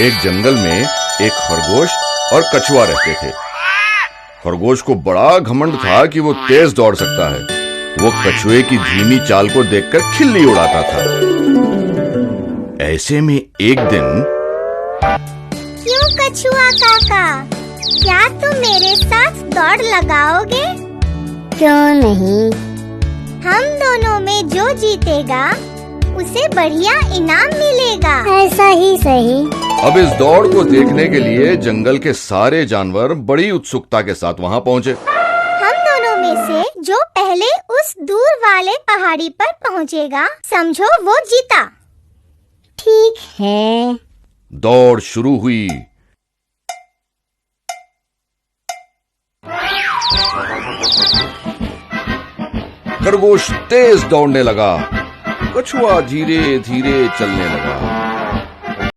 एक जंगल में एक खरगोश और कछुआ रहते थे। खरगोश को बड़ा घमंड था कि वो तेज दौड़ सकता है। वो कछुए की धीमी चाल को देखकर खिल्ली उड़ाता था। ऐसे में एक दिन, क्यों कछुआ काका, क्या तुम मेरे साथ दौड़ लगाओगे? क्यों नहीं? हम दोनों में जो जीतेगा उसे बढ़िया इनाम मिलेगा। ऐसा ही सही। अब इस दौड़ को देखने के लिए जंगल के सारे जानवर बड़ी उत्सुकता के साथ वहाँ पहुँचे। हम दोनों में से जो पहले उस दूर वाले पहाड़ी पर पहुँचेगा, समझो वो जीता। ठीक है। दौड़ शुरू हुई। खरगोश तेज दौड़ने लगा, कछुआ धीरे धीरे चलने लगा।